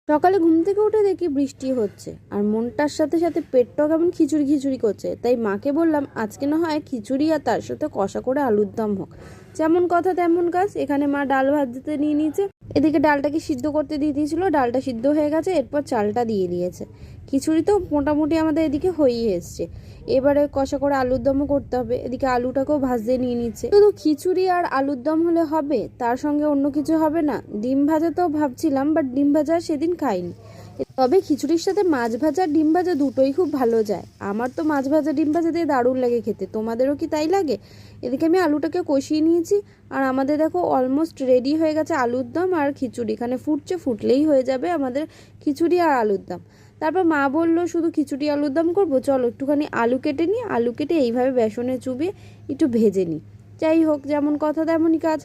সকালে ঘুম থেকে উঠে দেখি বৃষ্টি হচ্ছে, আর মনটার সাথে সাথে পেটটাও কেমন খিচুড়ি খিচুড়ি করছে। তাই মাকে বললাম আজকে না হয় খিচুড়ি আর তার সাথে কষা করে আলুর দম হোক। যেমন কথা তেমন কাজ। এখানে মা ডাল ভাজতে নিয়ে নিয়েছে, এদিকে ডালটাকে সিদ্ধ করতে দিয়ে দিয়েছিল, ডালটা সিদ্ধ হয়ে গেছে, এরপর চালটা দিয়ে দিয়েছে। খিচুড়ি তো মোটামুটি আমাদের এদিকে হয়েই এসছে, এবারে কষা করে আলুর দমও করতে হবে। এদিকে আলুটাকেও ভাজতে নিয়ে নিচ্ছে। শুধু খিচুড়ি আর আলুর দম হলে হবে? তার সঙ্গে অন্য কিছু হবে না? ডিম ভাজা তো ভাবছিলাম, বাট ডিম ভাজা সেদিন খাইনি। তবে খিচুড়ির সাথে মাছ ভাজা ডিম ভাজা দুটোই খুব ভালো যায়। আমার তো মাছ ভাজা ডিম ভাজা দিয়ে দারুণ লাগে খেতে। তোমাদেরও কি তাই লাগে? এদিকে আমি আলুটাকে কষিয়ে নিয়েছি, আর আমাদের দেখো অলমোস্ট রেডি হয়ে গেছে আলুর দম আর খিচুড়ি। এখানে ফুটছে, ফুটলেই হয়ে যাবে আমাদের খিচুড়ি আর আলুর দম। তারপর মা বললো শুধু খিচুড়ি আলুর দম করবো, চলো একটুখানি আলু কেটে নিই, আলু কেটে এইভাবে বেসনে চুবিয়ে একটু ভেজে নিই। যাই হোক, যেমন কথা তেমনই কাজ।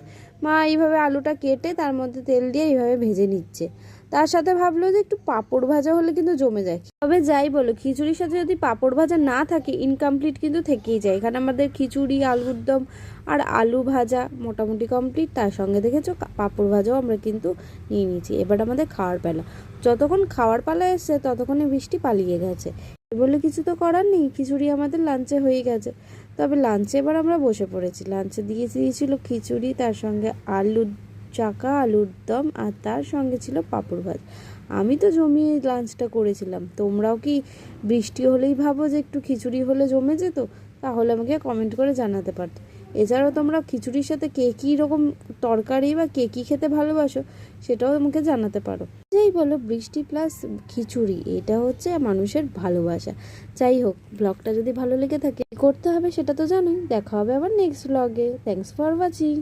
মা এইভাবে আলুটা কেটে তার মধ্যে তেল দিয়ে এইভাবে ভেজে নিচ্ছে। তার সাথে ভাবলো যে একটু পাঁপড় ভাজা হলে কিন্তু জমে যায়। তবে যাই বলো, খিচুড়ির সাথে যদি পাঁপড় ভাজা না থাকে ইনকমপ্লিট কিন্তু থেকেই যায়। এখানে আমাদের খিচুড়ি, আলুর দম আর আলু ভাজা মোটামুটি কমপ্লিট। তার সঙ্গে দেখেছো পাঁপড় ভাজাও আমরা কিন্তু নিয়ে নিয়েছি। এবার আমাদের খাওয়ার পালা। যতক্ষণ খাওয়ার পালা এসছে ততক্ষণে বৃষ্টি পালিয়ে গেছে। বলে কিছু তো করার নেই, খিচুড়ি আমাদের লাঞ্চে হয়ে গেছে। তবে লাঞ্চে এবার আমরা বসে পড়েছি। লাঞ্চে দিয়েছিল খিচুড়ি, তার সঙ্গে আলুর দম, আর তার সঙ্গে ছিল পাঁপড় ভাজা। আমি তো জমিয়ে লাঞ্চটা করেছিলাম। তোমরাও কি বৃষ্টি হলেই ভাবো যে একটু খিচুড়ি হলে জমে যেত? তাহলে আমাকে কমেন্ট করে জানাতে পারতো। এছাড়াও তোমরা খিচুড়ির সাথে কে কী রকম তরকারি বা কে কী খেতে ভালোবাসো সেটাও আমাকে জানাতে পারো। যেই বলো, বৃষ্টি প্লাস খিচুড়ি এটা হচ্ছে মানুষের ভালোবাসা। যাই হোক, ব্লগটা যদি ভালো লেগে থাকে করতে হবে সেটা তো জানোই। দেখা হবে আবার নেক্সট ব্লগে। Thanks for watching.